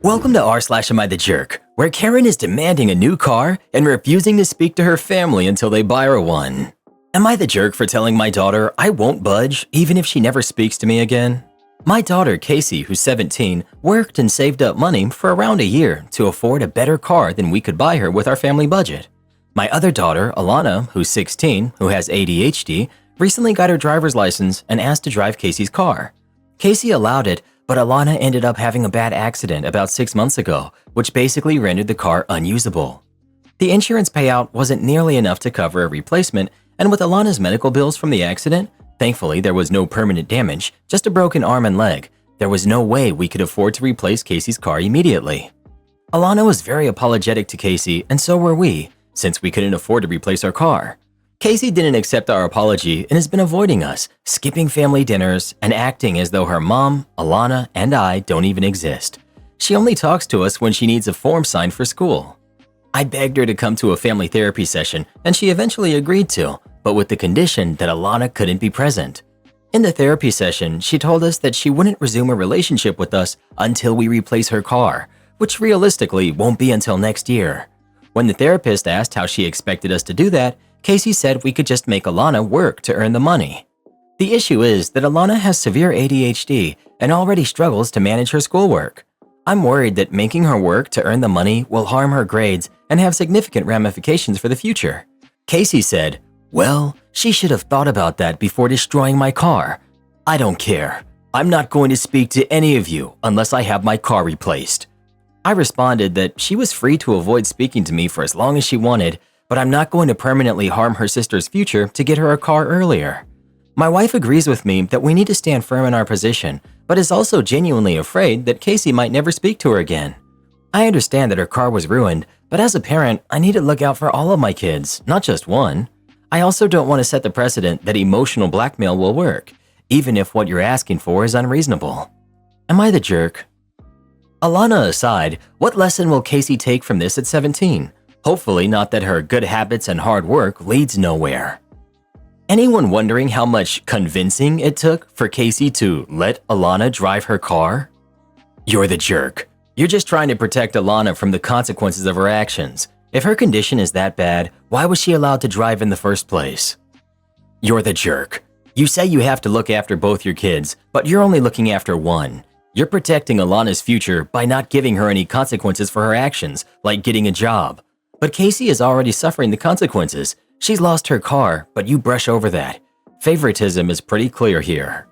Welcome to r/Am I the Jerk, where Karen is demanding a new car and refusing to speak to her family until they buy her one. Am I the jerk for telling my daughter I won't budge even if she never speaks to me again? My daughter Casey, who's 17, worked and saved up money for around a year to afford a better car than we could buy her with our family budget. My other daughter, Alana, who's 16, who has ADHD, recently got her driver's license and asked to drive Casey's car. Casey allowed it, but Alana ended up having a bad accident about 6 months ago, which basically rendered the car unusable. The insurance payout wasn't nearly enough to cover a replacement, and with Alana's medical bills from the accident, thankfully there was no permanent damage, just a broken arm and leg, there was no way we could afford to replace Casey's car immediately. Alana was very apologetic to Casey, and so were we, since we couldn't afford to replace our car. Casey didn't accept our apology and has been avoiding us, skipping family dinners, and acting as though her mom, Alana, and I don't even exist. She only talks to us when she needs a form signed for school. I begged her to come to a family therapy session, and she eventually agreed to, but with the condition that Alana couldn't be present. In the therapy session, she told us that she wouldn't resume a relationship with us until we replace her car, which realistically won't be until next year. When the therapist asked how she expected us to do that, Casey said we could just make Alana work to earn the money. The issue is that Alana has severe ADHD and already struggles to manage her schoolwork. I'm worried that making her work to earn the money will harm her grades and have significant ramifications for the future. Casey said, "Well, she should have thought about that before destroying my car. I don't care. I'm not going to speak to any of you unless I have my car replaced." I responded that she was free to avoid speaking to me for as long as she wanted, but I'm not going to permanently harm her sister's future to get her a car earlier. My wife agrees with me that we need to stand firm in our position, but is also genuinely afraid that Casey might never speak to her again. I understand that her car was ruined, but as a parent, I need to look out for all of my kids, not just one. I also don't want to set the precedent that emotional blackmail will work, even if what you're asking for is unreasonable. Am I the jerk? Alana aside, what lesson will Casey take from this at 17? Hopefully not that her good habits and hard work leads nowhere. Anyone wondering how much convincing it took for Casey to let Alana drive her car? You're the jerk. You're just trying to protect Alana from the consequences of her actions. If her condition is that bad, why was she allowed to drive in the first place? You're the jerk. You say you have to look after both your kids, but you're only looking after one. You're protecting Alana's future by not giving her any consequences for her actions, like getting a job. But Casey is already suffering the consequences. She's lost her car, but you brush over that. Favoritism is pretty clear here.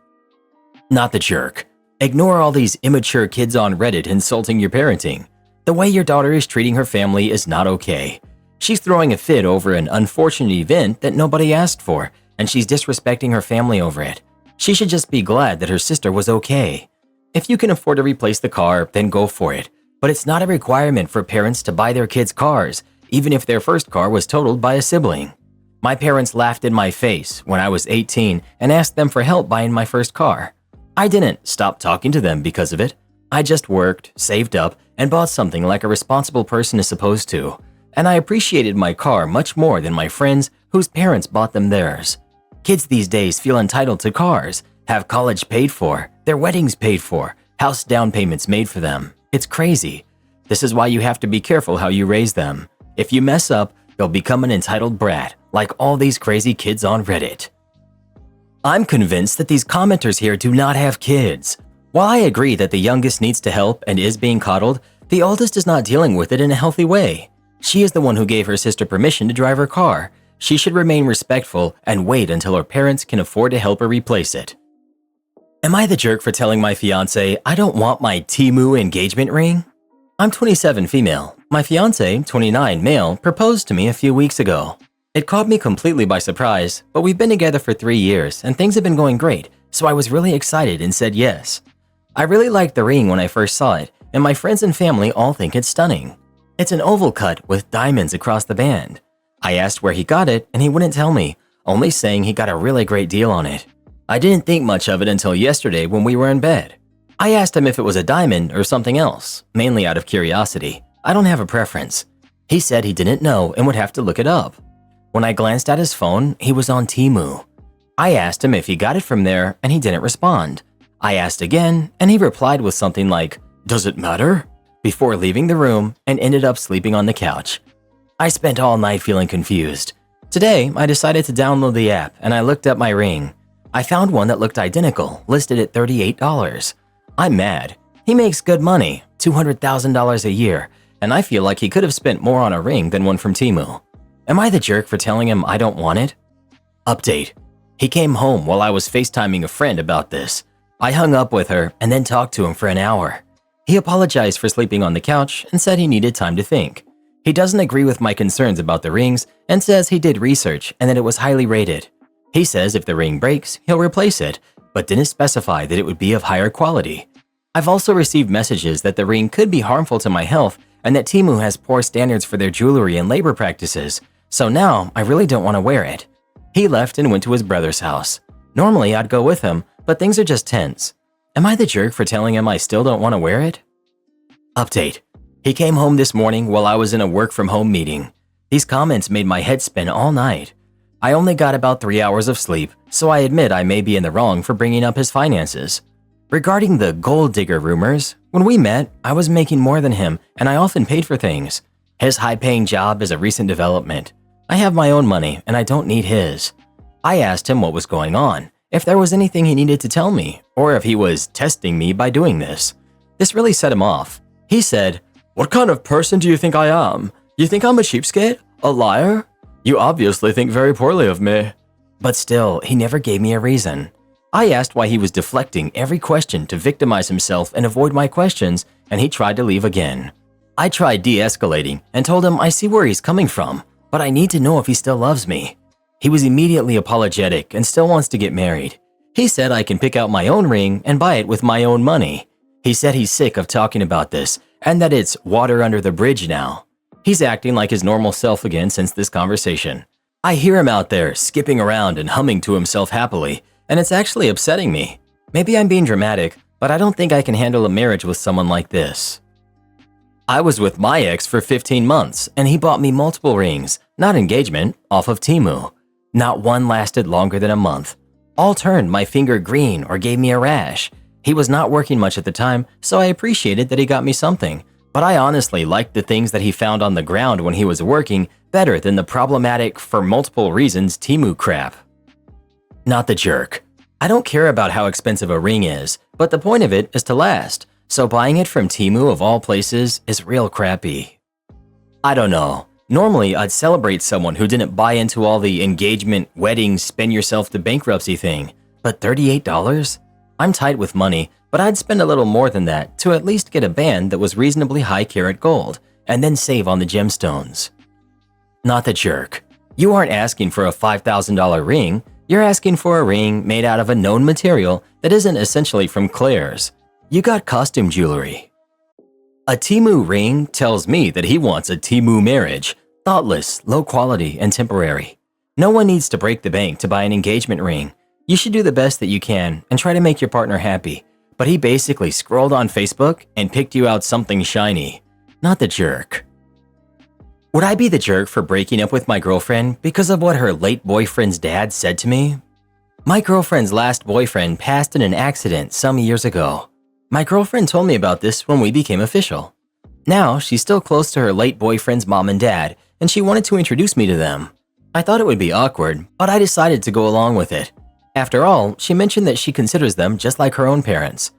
Not the jerk. Ignore all these immature kids on Reddit insulting your parenting. The way your daughter is treating her family is not okay. She's throwing a fit over an unfortunate event that nobody asked for, and she's disrespecting her family over it. She should just be glad that her sister was okay. If you can afford to replace the car, then go for it. But it's not a requirement for parents to buy their kids cars, even if their first car was totaled by a sibling. My parents laughed in my face when I was 18 and asked them for help buying my first car. I didn't stop talking to them because of it. I just worked, saved up, and bought something like a responsible person is supposed to. And I appreciated my car much more than my friends whose parents bought them theirs. Kids these days feel entitled to cars, have college paid for, their weddings paid for, house down payments made for them. It's crazy. This is why you have to be careful how you raise them. If you mess up, they'll become an entitled brat, like all these crazy kids on Reddit. I'm convinced that these commenters here do not have kids. While I agree that the youngest needs to help and is being coddled, the oldest is not dealing with it in a healthy way. She is the one who gave her sister permission to drive her car. She should remain respectful and wait until her parents can afford to help her replace it. Am I the jerk for telling my fiance I don't want my Temu engagement ring? I'm 27 female. My fiance, 29 male, proposed to me a few weeks ago. It caught me completely by surprise, but we've been together for 3 years and things have been going great, so I was really excited and said yes. I really liked the ring when I first saw it, and my friends and family all think it's stunning. It's an oval cut with diamonds across the band. I asked where he got it and he wouldn't tell me, only saying he got a really great deal on it. I didn't think much of it until yesterday when we were in bed. I asked him if it was a diamond or something else, mainly out of curiosity. I don't have a preference. He said he didn't know and would have to look it up. When I glanced at his phone, he was on Temu. I asked him if he got it from there and he didn't respond. I asked again and he replied with something like, "Does it matter?" before leaving the room and ended up sleeping on the couch. I spent all night feeling confused. Today, I decided to download the app and I looked up my ring. I found one that looked identical, listed at $38. I'm mad. He makes good money, $200,000 a year, and I feel like he could have spent more on a ring than one from Temu. Am I the jerk for telling him I don't want it? Update. He came home while I was FaceTiming a friend about this. I hung up with her and then talked to him for an hour. He apologized for sleeping on the couch and said he needed time to think. He doesn't agree with my concerns about the rings and says he did research and that it was highly rated. He says if the ring breaks, he'll replace it, but didn't specify that it would be of higher quality. I've also received messages that the ring could be harmful to my health and that Temu has poor standards for their jewelry and labor practices, so now I really don't want to wear it. He left and went to his brother's house. Normally I'd go with him, but things are just tense. Am I the jerk for telling him I still don't want to wear it? Update. He came home this morning while I was in a work-from-home meeting. These comments made my head spin all night. I only got about 3 hours of sleep, so I admit I may be in the wrong for bringing up his finances. Regarding the gold digger rumors, when we met, I was making more than him and I often paid for things. His high-paying job is a recent development. I have my own money and I don't need his. I asked him what was going on, if there was anything he needed to tell me, or if he was testing me by doing this. This really set him off. He said, "What kind of person do you think I am? You think I'm a cheapskate? A liar? You obviously think very poorly of me." But still, he never gave me a reason. I asked why he was deflecting every question to victimize himself and avoid my questions, and he tried to leave again. I tried de-escalating and told him I see where he's coming from, but I need to know if he still loves me. He was immediately apologetic and still wants to get married. He said I can pick out my own ring and buy it with my own money. He said he's sick of talking about this and that it's water under the bridge now. He's acting like his normal self again since this conversation. I hear him out there skipping around and humming to himself happily, and it's actually upsetting me. Maybe I'm being dramatic, but I don't think I can handle a marriage with someone like this. I was with my ex for 15 months, and he bought me multiple rings, not engagement, off of Temu. Not one lasted longer than a month. All turned my finger green or gave me a rash. He was not working much at the time, so I appreciated that he got me something, but I honestly liked the things that he found on the ground when he was working better than the problematic, for multiple reasons, Temu crap. Not the jerk. I don't care about how expensive a ring is, but the point of it is to last, so buying it from Temu of all places is real crappy. I don't know. Normally, I'd celebrate someone who didn't buy into all the engagement, wedding, spend yourself to bankruptcy thing, but $38? I'm tight with money, but I'd spend a little more than that to at least get a band that was reasonably high carat gold, and then save on the gemstones. Not the jerk. You aren't asking for a $5,000 ring, you're asking for a ring made out of a known material that isn't essentially from Claire's. You got costume jewelry. A Temu ring tells me that he wants a Temu marriage, thoughtless, low quality, and temporary. No one needs to break the bank to buy an engagement ring. You should do the best that you can and try to make your partner happy. But he basically scrolled on Facebook and picked you out something shiny. Not the jerk. Would I be the jerk for breaking up with my girlfriend because of what her late boyfriend's dad said to me? My girlfriend's last boyfriend passed in an accident some years ago. My girlfriend told me about this when we became official. Now, she's still close to her late boyfriend's mom and dad, and she wanted to introduce me to them. I thought it would be awkward, but I decided to go along with it. After all, she mentioned that she considers them just like her own parents.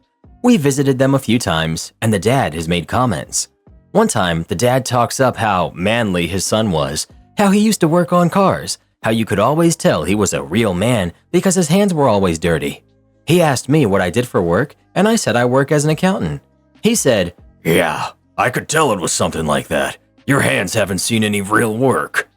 We visited them a few times, and the dad has made comments. One time, the dad talks up how manly his son was, how he used to work on cars, how you could always tell he was a real man because his hands were always dirty. He asked me what I did for work, and I said I work as an accountant. He said, "Yeah, I could tell it was something like that. Your hands haven't seen any real work."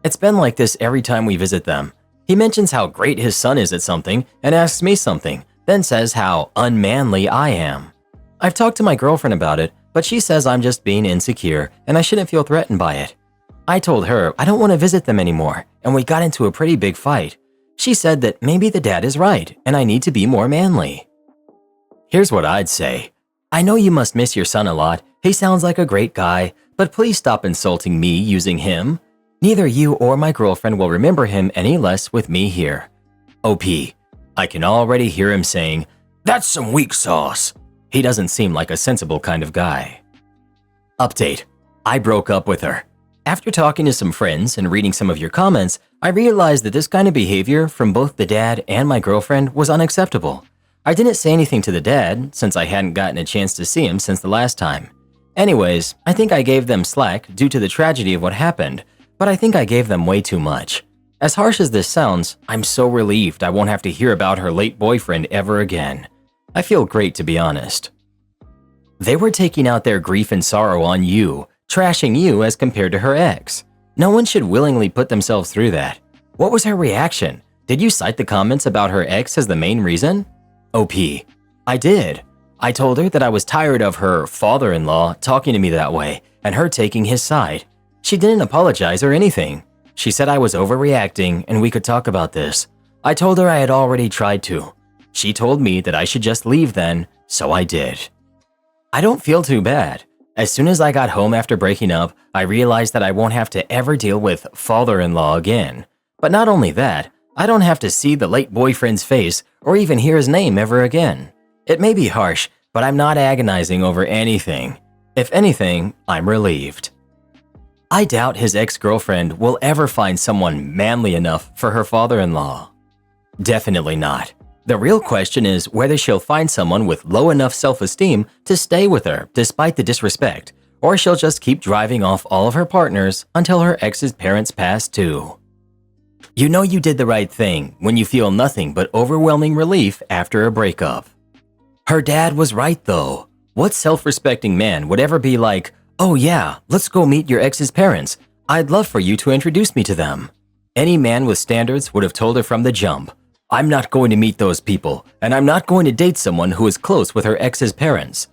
It's been like this every time we visit them. He mentions how great his son is at something and asks me something, then says how unmanly I am. I've talked to my girlfriend about it, but she says I'm just being insecure and I shouldn't feel threatened by it. I told her I don't want to visit them anymore, and we got into a pretty big fight. She said that maybe the dad is right and I need to be more manly. Here's what I'd say. I know you must miss your son a lot. He sounds like a great guy, but please stop insulting me using him. Neither you or my girlfriend will remember him any less with me here. OP. I can already hear him saying, "That's some weak sauce." He doesn't seem like a sensible kind of guy. Update. I broke up with her. After talking to some friends and reading some of your comments, I realized that this kind of behavior from both the dad and my girlfriend was unacceptable. I didn't say anything to the dad since I hadn't gotten a chance to see him since the last time. Anyways, I think I gave them slack due to the tragedy of what happened, but I think I gave them way too much. As harsh as this sounds, I'm so relieved I won't have to hear about her late boyfriend ever again. I feel great, to be honest. They were taking out their grief and sorrow on you, trashing you as compared to her ex. No one should willingly put themselves through that. What was her reaction? Did you cite the comments about her ex as the main reason? OP. I did. I told her that I was tired of her father-in-law talking to me that way and her taking his side. She didn't apologize or anything. She said I was overreacting and we could talk about this. I told her I had already tried to. She told me that I should just leave then, so I did. I don't feel too bad. As soon as I got home after breaking up, I realized that I won't have to ever deal with father-in-law again. But not only that, I don't have to see the late boyfriend's face or even hear his name ever again. It may be harsh, but I'm not agonizing over anything. If anything, I'm relieved. I doubt his ex-girlfriend will ever find someone manly enough for her father-in-law. Definitely not. The real question is whether she'll find someone with low enough self-esteem to stay with her despite the disrespect, or she'll just keep driving off all of her partners until her ex's parents pass too. You know you did the right thing when you feel nothing but overwhelming relief after a breakup. Her dad was right though. What self-respecting man would ever be like, "Oh yeah, let's go meet your ex's parents. I'd love for you to introduce me to them." Any man with standards would have told her from the jump, "I'm not going to meet those people, and I'm not going to date someone who is close with her ex's parents."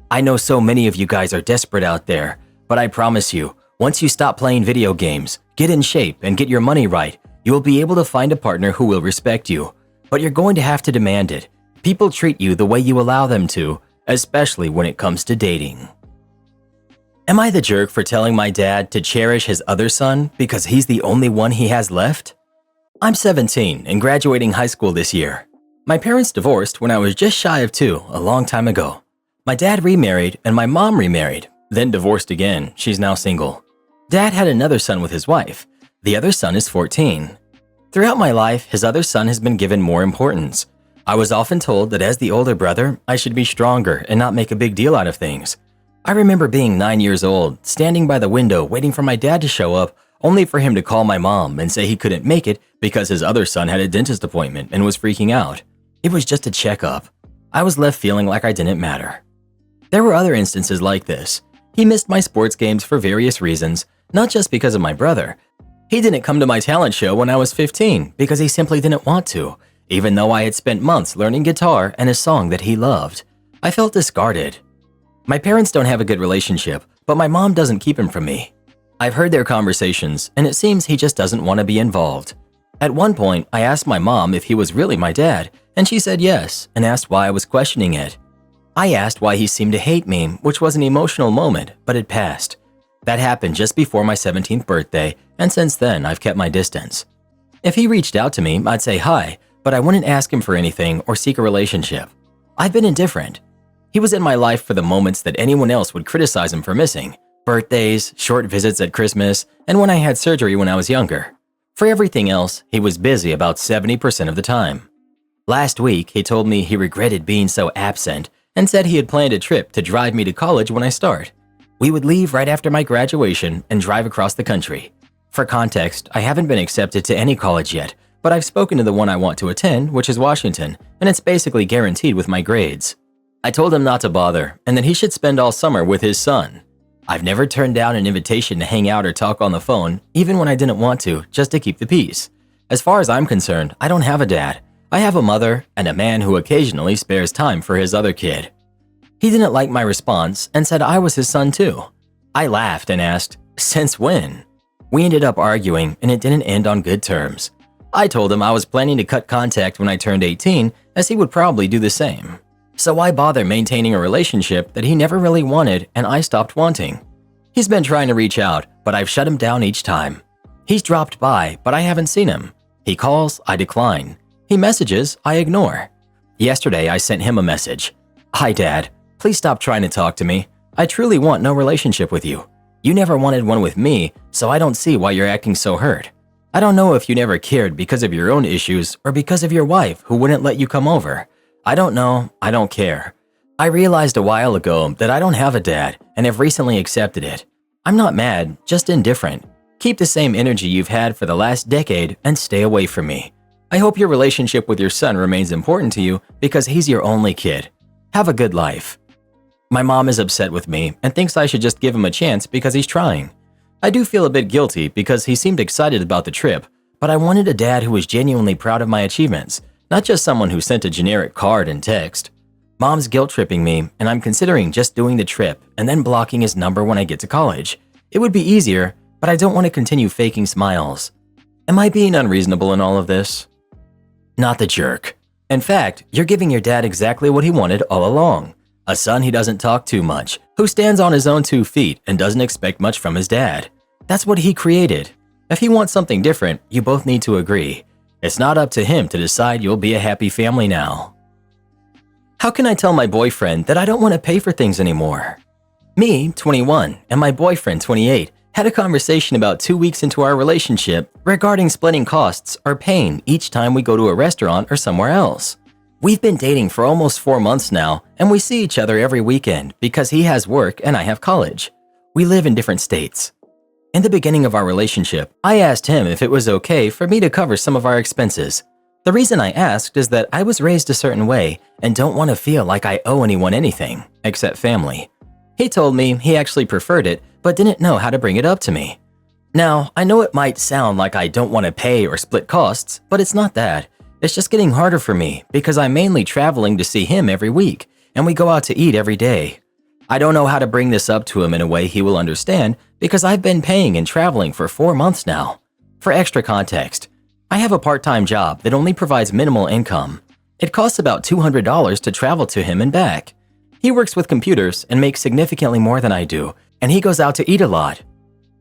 I know so many of you guys are desperate out there, but I promise you, once you stop playing video games, get in shape, and get your money right, you will be able to find a partner who will respect you. But you're going to have to demand it. People treat you the way you allow them to, especially when it comes to dating. Am I the jerk for telling my dad to cherish his other son because he's the only one he has left? I'm 17 and graduating high school this year. My parents divorced when I was just shy of 2 a long time ago. My dad remarried and my mom remarried, then divorced again. She's now single. Dad had another son with his wife. The other son is 14. Throughout my life, his other son has been given more importance. I was often told that as the older brother, I should be stronger and not make a big deal out of things. I remember being 9 years old, standing by the window waiting for my dad to show up, only for him to call my mom and say he couldn't make it because his other son had a dentist appointment and was freaking out. It was just a checkup. I was left feeling like I didn't matter. There were other instances like this. He missed my sports games for various reasons, not just because of my brother. He didn't come to my talent show when I was 15 because he simply didn't want to, even though I had spent months learning guitar and a song that he loved. I felt discarded. My parents don't have a good relationship, but my mom doesn't keep him from me. I've heard their conversations, and it seems he just doesn't want to be involved. At one point, I asked my mom if he was really my dad, and she said yes, and asked why I was questioning it. I asked why he seemed to hate me, which was an emotional moment, but it passed. That happened just before my 17th birthday, and since then, I've kept my distance. If he reached out to me, I'd say hi, but I wouldn't ask him for anything or seek a relationship. I've been indifferent. He was in my life for the moments that anyone else would criticize him for missing. Birthdays, short visits at Christmas, and when I had surgery when I was younger. For everything else, he was busy about 70% of the time. Last week, he told me he regretted being so absent and said he had planned a trip to drive me to college when I start. We would leave right after my graduation and drive across the country. For context, I haven't been accepted to any college yet, but I've spoken to the one I want to attend, which is Washington, and it's basically guaranteed with my grades. I told him not to bother and that he should spend all summer with his son. I've never turned down an invitation to hang out or talk on the phone, even when I didn't want to, just to keep the peace. As far as I'm concerned, I don't have a dad. I have a mother and a man who occasionally spares time for his other kid. He didn't like my response and said I was his son too. I laughed and asked, "Since when?" We ended up arguing and it didn't end on good terms. I told him I was planning to cut contact when I turned 18, as he would probably do the same. So why bother maintaining a relationship that he never really wanted and I stopped wanting? He's been trying to reach out, but I've shut him down each time. He's dropped by, but I haven't seen him. He calls, I decline. He messages, I ignore. Yesterday, I sent him a message. "Hi, Dad. Please stop trying to talk to me. I truly want no relationship with you. You never wanted one with me, so I don't see why you're acting so hurt. I don't know if you never cared because of your own issues or because of your wife who wouldn't let you come over. I don't know, I don't care. I realized a while ago that I don't have a dad and have recently accepted it. I'm not mad, just indifferent. Keep the same energy you've had for the last decade and stay away from me. I hope your relationship with your son remains important to you because he's your only kid. Have a good life. My mom is upset with me and thinks I should just give him a chance because he's trying. I do feel a bit guilty because he seemed excited about the trip, but I wanted a dad who was genuinely proud of my achievements, not just someone who sent a generic card and text. Mom's guilt-tripping me, and I'm considering just doing the trip and then blocking his number when I get to college. It would be easier, but I don't want to continue faking smiles. Am I being unreasonable in all of this? Not the jerk. In fact, you're giving your dad exactly what he wanted all along. A son he doesn't talk too much, who stands on his own 2 feet and doesn't expect much from his dad. That's what he created. If he wants something different, you both need to agree. It's not up to him to decide you'll be a happy family now. How can I tell my boyfriend that I don't want to pay for things anymore? Me, 21, and my boyfriend, 28, had a conversation about 2 weeks into our relationship regarding splitting costs or paying each time we go to a restaurant or somewhere else. We've been dating for almost 4 months now, and we see each other every weekend because he has work and I have college. We live in different states. In the beginning of our relationship, I asked him if it was okay for me to cover some of our expenses. The reason I asked is that I was raised a certain way and don't want to feel like I owe anyone anything, except family. He told me he actually preferred it, but didn't know how to bring it up to me. Now, I know it might sound like I don't want to pay or split costs, but it's not that. It's just getting harder for me because I'm mainly traveling to see him every week, and we go out to eat every day. I don't know how to bring this up to him in a way he will understand because I've been paying and traveling for 4 months now. For extra context, I have a part-time job that only provides minimal income. It costs about $200 to travel to him and back. He works with computers and makes significantly more than I do, and he goes out to eat a lot.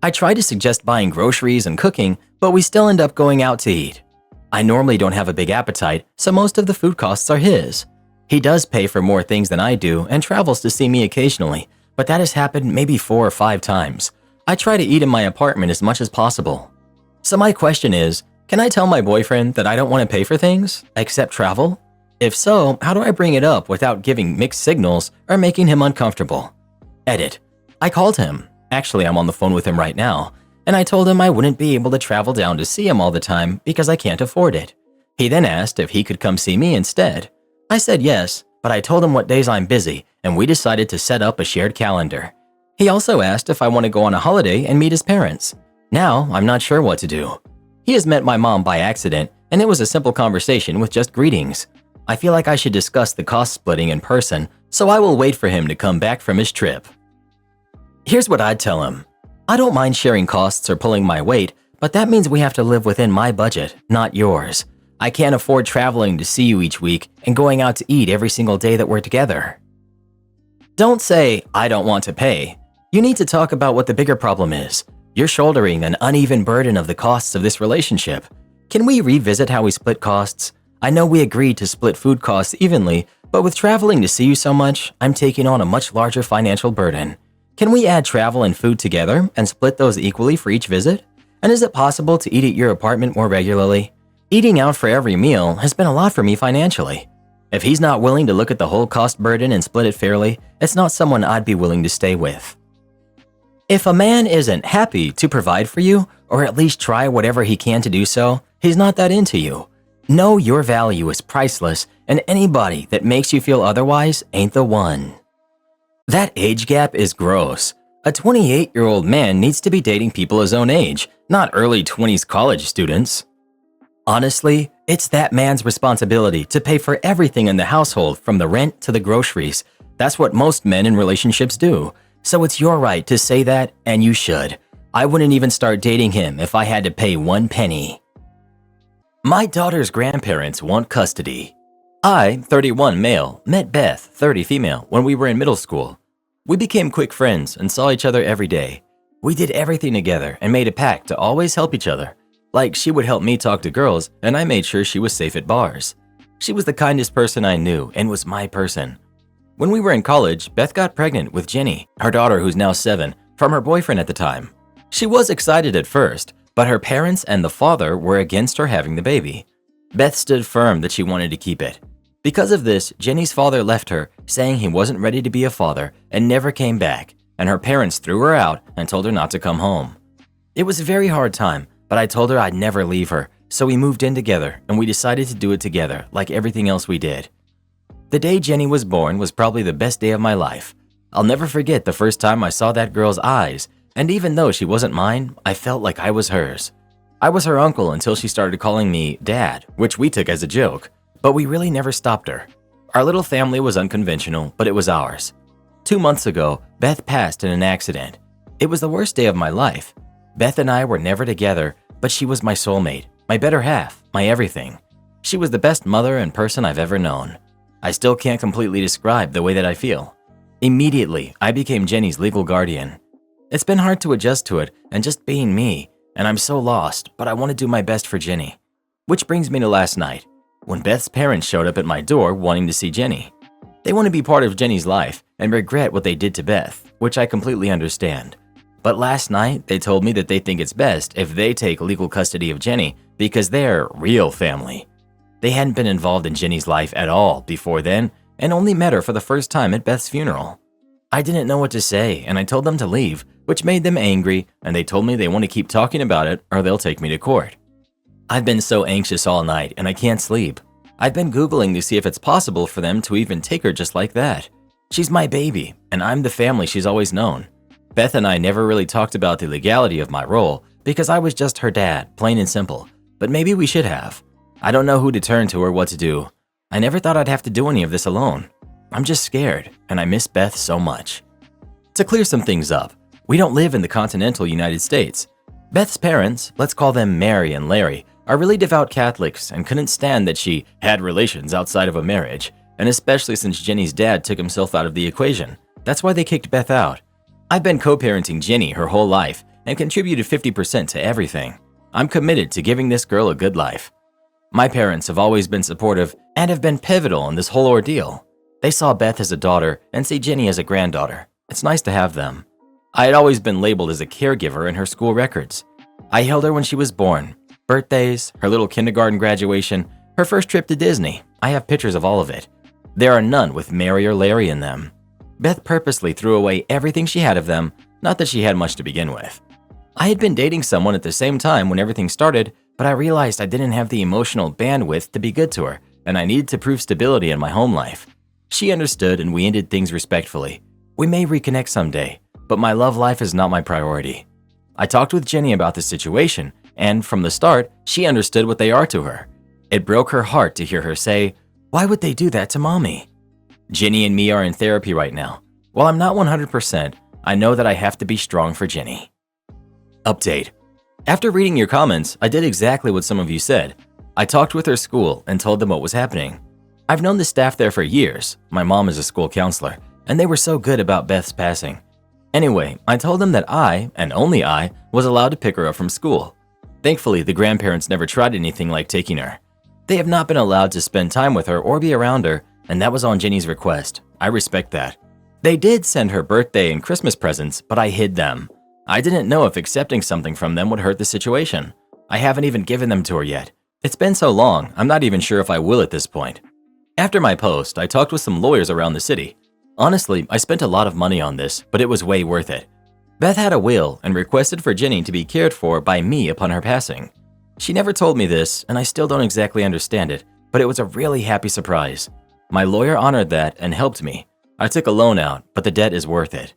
I try to suggest buying groceries and cooking, but we still end up going out to eat. I normally don't have a big appetite, so most of the food costs are his. He does pay for more things than I do and travels to see me occasionally, but that has happened maybe 4 or 5 times. I try to eat in my apartment as much as possible. So my question is, can I tell my boyfriend that I don't want to pay for things, except travel? If so, how do I bring it up without giving mixed signals or making him uncomfortable? Edit. I called him. Actually, I'm on the phone with him right now, and I told him I wouldn't be able to travel down to see him all the time because I can't afford it. He then asked if he could come see me instead. I said yes, but I told him what days I'm busy, and we decided to set up a shared calendar. He also asked if I want to go on a holiday and meet his parents. Now, I'm not sure what to do. He has met my mom by accident, and it was a simple conversation with just greetings. I feel like I should discuss the cost splitting in person, so I will wait for him to come back from his trip. Here's what I'd tell him. I don't mind sharing costs or pulling my weight, but that means we have to live within my budget, not yours. I can't afford traveling to see you each week and going out to eat every single day that we're together. Don't say, I don't want to pay. You need to talk about what the bigger problem is. You're shouldering an uneven burden of the costs of this relationship. Can we revisit how we split costs? I know we agreed to split food costs evenly, but with traveling to see you so much, I'm taking on a much larger financial burden. Can we add travel and food together and split those equally for each visit? And is it possible to eat at your apartment more regularly? Eating out for every meal has been a lot for me financially. If he's not willing to look at the whole cost burden and split it fairly, it's not someone I'd be willing to stay with. If a man isn't happy to provide for you, or at least try whatever he can to do so, he's not that into you. Know your value is priceless, and anybody that makes you feel otherwise ain't the one. That age gap is gross. A 28-year-old man needs to be dating people his own age, not early 20s college students. Honestly, it's that man's responsibility to pay for everything in the household from the rent to the groceries. That's what most men in relationships do. So it's your right to say that, and you should. I wouldn't even start dating him if I had to pay 1 penny. My daughter's grandparents want custody. I, 31 male, met Beth, 30 female, when we were in middle school. We became quick friends and saw each other every day. We did everything together and made a pact to always help each other. Like, she would help me talk to girls, and I made sure she was safe at bars. She was the kindest person I knew and was my person. When we were in college, Beth got pregnant with Jenny, her daughter who's now 7, from her boyfriend at the time. She was excited at first, but her parents and the father were against her having the baby. Beth stood firm that she wanted to keep it. Because of this, Jenny's father left her, saying he wasn't ready to be a father and never came back, and her parents threw her out and told her not to come home. It was a very hard time, but I told her I'd never leave her, so we moved in together and we decided to do it together like everything else we did. The day Jenny was born was probably the best day of my life. I'll never forget the first time I saw that girl's eyes, and even though she wasn't mine, I felt like I was hers. I was her uncle until she started calling me Dad, which we took as a joke, but we really never stopped her. Our little family was unconventional, but it was ours. 2 months ago, Beth passed in an accident. It was the worst day of my life. Beth and I were never together, but she was my soulmate, my better half, my everything. She was the best mother and person I've ever known. I still can't completely describe the way that I feel. Immediately, I became Jenny's legal guardian. It's been hard to adjust to it and just being me, and I'm so lost, but I want to do my best for Jenny. Which brings me to last night, when Beth's parents showed up at my door wanting to see Jenny. They want to be part of Jenny's life and regret what they did to Beth, which I completely understand. But last night, they told me that they think it's best if they take legal custody of Jenny because they're real family. They hadn't been involved in Jenny's life at all before then and only met her for the first time at Beth's funeral. I didn't know what to say and I told them to leave, which made them angry, and they told me they want to keep talking about it or they'll take me to court. I've been so anxious all night and I can't sleep. I've been Googling to see if it's possible for them to even take her just like that. She's my baby, and I'm the family she's always known. Beth and I never really talked about the legality of my role because I was just her dad, plain and simple, but maybe we should have. I don't know who to turn to or what to do. I never thought I'd have to do any of this alone. I'm just scared, and I miss Beth so much. To clear some things up, we don't live in the continental United States. Beth's parents, let's call them Mary and Larry, are really devout Catholics and couldn't stand that she had relations outside of a marriage, and especially since Jenny's dad took himself out of the equation. That's why they kicked Beth out. I've been co-parenting Jenny her whole life and contributed 50% to everything. I'm committed to giving this girl a good life. My parents have always been supportive and have been pivotal in this whole ordeal. They saw Beth as a daughter and see Jenny as a granddaughter. It's nice to have them. I had always been labeled as a caregiver in her school records. I held her when she was born, birthdays, her little kindergarten graduation, her first trip to Disney. I have pictures of all of it. There are none with Mary or Larry in them. Beth purposely threw away everything she had of them, not that she had much to begin with. I had been dating someone at the same time when everything started, but I realized I didn't have the emotional bandwidth to be good to her, and I needed to prove stability in my home life. She understood and we ended things respectfully. We may reconnect someday, but my love life is not my priority. I talked with Jenny about the situation, and from the start, she understood what they are to her. It broke her heart to hear her say, "Why would they do that to mommy?" Jenny and me are in therapy right now. While I'm not 100%, I know that I have to be strong for Jenny. Update. After reading your comments, I did exactly what some of you said. I talked with her school and told them what was happening. I've known the staff there for years. My mom is a school counselor, and they were so good about Beth's passing. Anyway, I told them that I, and only I, was allowed to pick her up from school. Thankfully, the grandparents never tried anything like taking her. They have not been allowed to spend time with her or be around her, and that was on Jenny's request. I respect that. They did send her birthday and Christmas presents, but I hid them. I didn't know if accepting something from them would hurt the situation. I haven't even given them to her yet. It's been so long, I'm not even sure if I will at this point. After my post, I talked with some lawyers around the city. Honestly, I spent a lot of money on this, but it was way worth it. Beth had a will and requested for Jenny to be cared for by me upon her passing. She never told me this, and I still don't exactly understand it, but it was a really happy surprise. My lawyer honored that and helped me. I took a loan out, but the debt is worth it.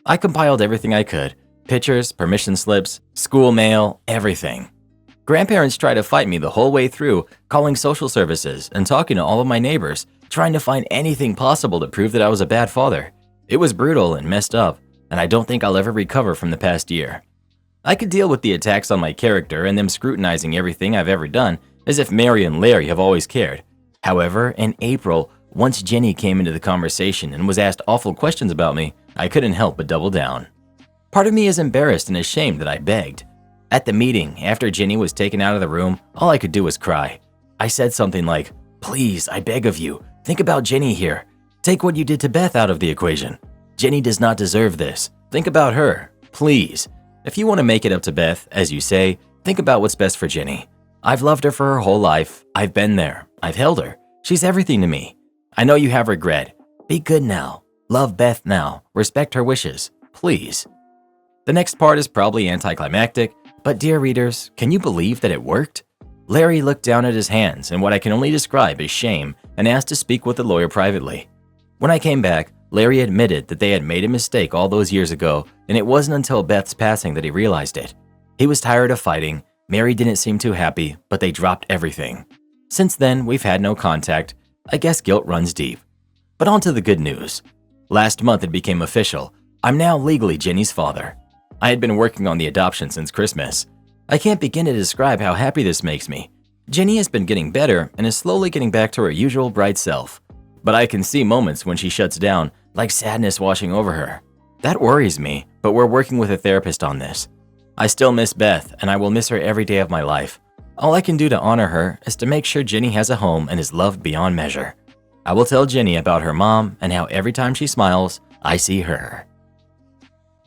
I compiled everything I could. Pictures, permission slips, school mail, everything. Grandparents tried to fight me the whole way through, calling social services and talking to all of my neighbors, trying to find anything possible to prove that I was a bad father. It was brutal and messed up, and I don't think I'll ever recover from the past year. I could deal with the attacks on my character and them scrutinizing everything I've ever done as if Mary and Larry have always cared. However, in April, once Jenny came into the conversation and was asked awful questions about me, I couldn't help but double down. Part of me is embarrassed and ashamed that I begged. At the meeting, after Jenny was taken out of the room, all I could do was cry. I said something like, "Please, I beg of you, think about Jenny here." Take what you did to Beth out of the equation. Jenny does not deserve this. Think about her, please. If you want to make it up to Beth, as you say, think about what's best for Jenny. I've loved her for her whole life. I've been there. I've held her. She's everything to me. I know you have regret. Be good now. Love Beth now. Respect her wishes. Please. The next part is probably anticlimactic, but dear readers, can you believe that it worked? Larry looked down at his hands in what I can only describe as shame and asked to speak with the lawyer privately. When I came back, Larry admitted that they had made a mistake all those years ago, and it wasn't until Beth's passing that he realized it. He was tired of fighting, Mary didn't seem too happy, but they dropped everything. Since then, we've had no contact. I guess guilt runs deep. But on to the good news. Last month it became official. I'm now legally Jenny's father. I had been working on the adoption since Christmas. I can't begin to describe how happy this makes me. Jenny has been getting better and is slowly getting back to her usual bright self. But I can see moments when she shuts down, like sadness washing over her. That worries me, but we're working with a therapist on this. I still miss Beth, and I will miss her every day of my life. All I can do to honor her is to make sure Jenny has a home and is loved beyond measure. I will tell Jenny about her mom and how every time she smiles, I see her.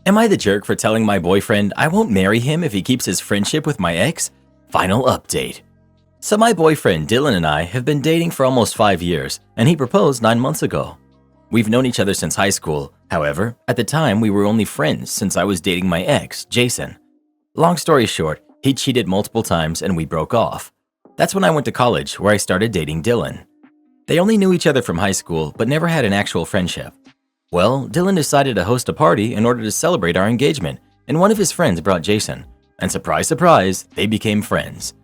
Am I the jerk for telling my boyfriend I won't marry him if he keeps his friendship with my ex? Final update. So my boyfriend Dylan and I have been dating for almost 5 years, and he proposed 9 months ago. We've known each other since high school. However, at the time we were only friends since I was dating my ex, Jason. Long story short, he cheated multiple times and we broke off. That's when I went to college, where I started dating Dylan. They only knew each other from high school, but never had an actual friendship. Well, Dylan decided to host a party in order to celebrate our engagement, and one of his friends brought Jason. And surprise, surprise, they became friends.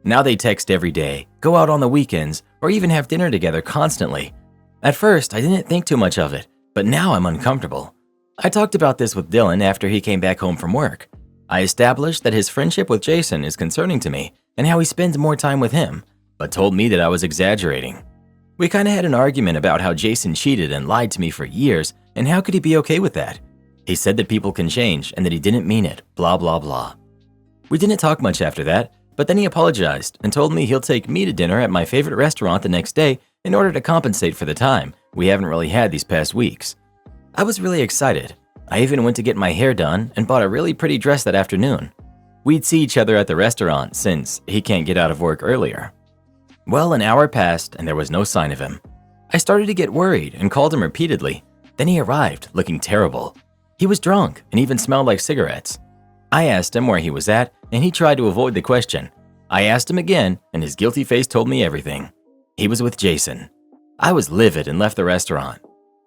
Now they text every day, go out on the weekends, or even have dinner together constantly. At first, I didn't think too much of it, but now I'm uncomfortable. I talked about this with Dylan after he came back home from work. I established that his friendship with Jason is concerning to me and how he spends more time with him, but told me that I was exaggerating. We kinda had an argument about how Jason cheated and lied to me for years, and how could he be okay with that? He said that people can change and that he didn't mean it, blah blah blah. We didn't talk much after that, but then he apologized and told me he'll take me to dinner at my favorite restaurant the next day in order to compensate for the time we haven't really had these past weeks. I was really excited. I even went to get my hair done and bought a really pretty dress that afternoon. We'd see each other at the restaurant since he can't get out of work earlier. Well, an hour passed and there was no sign of him. I started to get worried and called him repeatedly. Then he arrived, looking terrible. He was drunk and even smelled like cigarettes. I asked him where he was at and he tried to avoid the question. I asked him again and his guilty face told me everything. He was with Jason. I was livid and left the restaurant.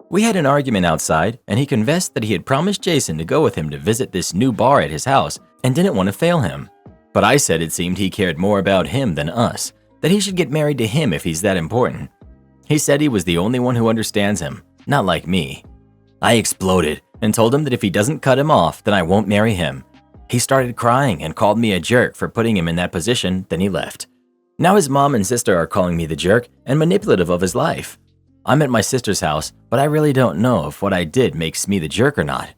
We had an argument outside and he confessed that he had promised Jason to go with him to visit this new bar at his house and didn't want to fail him. But I said it seemed he cared more about him than us, that he should get married to him if he's that important. He said he was the only one who understands him, not like me. I exploded and told him that if he doesn't cut him off, then I won't marry him. He started crying and called me a jerk for putting him in that position, then he left. Now his mom and sister are calling me the jerk and manipulative of his life. I'm at my sister's house, but I really don't know if what I did makes me the jerk or not.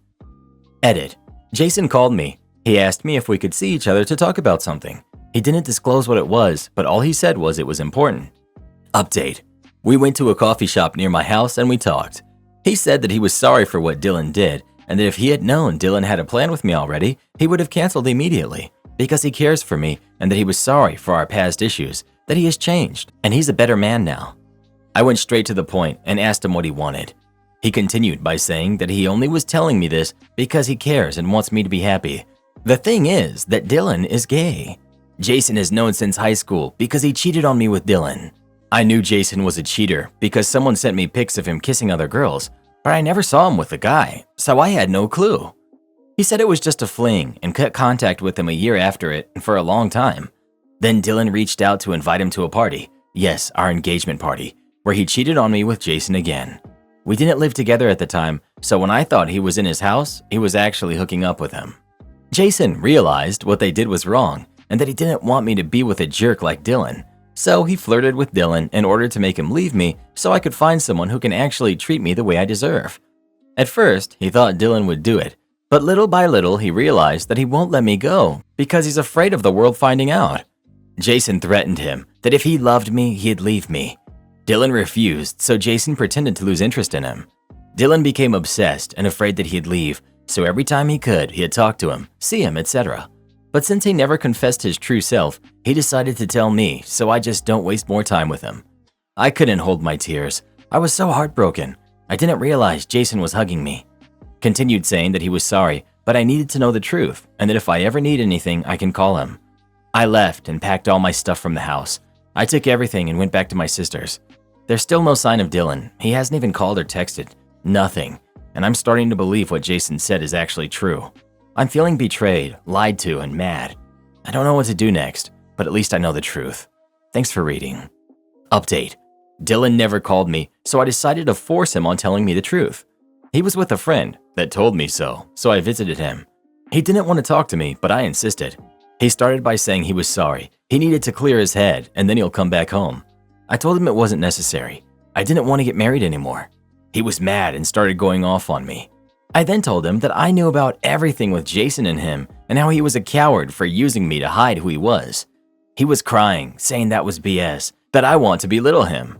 Edit. Jason called me. He asked me if we could see each other to talk about something. He didn't disclose what it was, but all he said was it was important. Update. We went to a coffee shop near my house and we talked. He said that he was sorry for what Dylan did and that if he had known Dylan had a plan with me already, he would have canceled immediately because he cares for me and that he was sorry for our past issues, that he has changed and he's a better man now. I went straight to the point and asked him what he wanted. He continued by saying that he only was telling me this because he cares and wants me to be happy. The thing is that Dylan is gay. Jason is known since high school because he cheated on me with Dylan. I knew Jason was a cheater because someone sent me pics of him kissing other girls, but I never saw him with the guy, so I had no clue. He said it was just a fling and cut contact with him a year after it and for a long time. Then Dylan reached out to invite him to a party, yes, our engagement party, where he cheated on me with Jason again. We didn't live together at the time, so when I thought he was in his house, he was actually hooking up with him. Jason realized what they did was wrong and that he didn't want me to be with a jerk like Dylan, so he flirted with Dylan in order to make him leave me so I could find someone who can actually treat me the way I deserve. At first, he thought Dylan would do it, but little by little he realized that he won't let me go because he's afraid of the world finding out. Jason threatened him that if he loved me, he'd leave me. Dylan refused, so Jason pretended to lose interest in him. Dylan became obsessed and afraid that he'd leave, so every time he could, he'd talk to him, see him, etc. But since he never confessed his true self, he decided to tell me, so I just don't waste more time with him. I couldn't hold my tears. I was so heartbroken. I didn't realize Jason was hugging me. Continued saying that he was sorry, but I needed to know the truth, and that if I ever need anything, I can call him. I left and packed all my stuff from the house. I took everything and went back to my sister's. There's still no sign of Dylan. He hasn't even called or texted. Nothing. And I'm starting to believe what Jason said is actually true. I'm feeling betrayed, lied to, and mad. I don't know what to do next, but at least I know the truth. Thanks for reading. Update. Dylan never called me, so I decided to force him on telling me the truth. He was with a friend that told me so I visited him. He didn't want to talk to me, but I insisted. He started by saying he was sorry. He needed to clear his head, and then he'll come back home. I told him it wasn't necessary. I didn't want to get married anymore. He was mad and started going off on me. I then told him that I knew about everything with Jason and him and how he was a coward for using me to hide who he was. He was crying, saying that was BS, that I want to belittle him.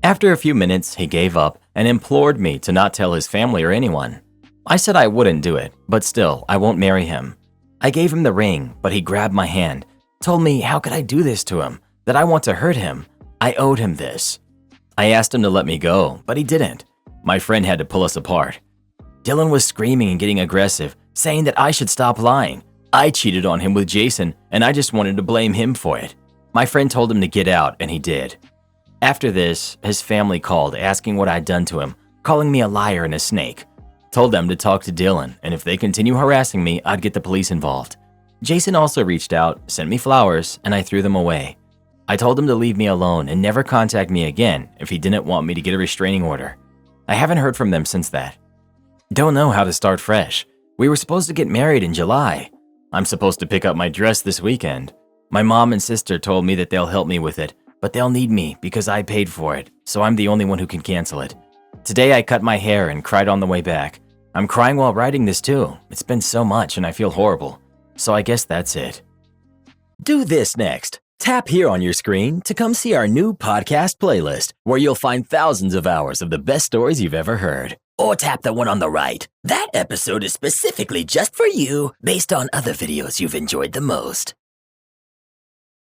After a few minutes, he gave up and implored me to not tell his family or anyone. I said I wouldn't do it, but still, I won't marry him. I gave him the ring, but he grabbed my hand, told me how could I do this to him, that I want to hurt him. I owed him this. I asked him to let me go, but he didn't. My friend had to pull us apart. Dylan was screaming and getting aggressive, saying that I should stop lying. I cheated on him with Jason, and I just wanted to blame him for it. My friend told him to get out, and he did. After this, his family called asking what I'd done to him, calling me a liar and a snake. Told them to talk to Dylan, and if they continue harassing me, I'd get the police involved. Jason also reached out, sent me flowers, and I threw them away. I told him to leave me alone and never contact me again if he didn't want me to get a restraining order. I haven't heard from them since that. Don't know how to start fresh. We were supposed to get married in July. I'm supposed to pick up my dress this weekend. My mom and sister told me that they'll help me with it, but they'll need me because I paid for it, so I'm the only one who can cancel it. Today I cut my hair and cried on the way back. I'm crying while writing this too. It's been so much and I feel horrible. So I guess that's it. Do this next. Tap here on your screen to come see our new podcast playlist, where you'll find thousands of hours of the best stories you've ever heard. Or tap the one on the right. That episode is specifically just for you, based on other videos you've enjoyed the most.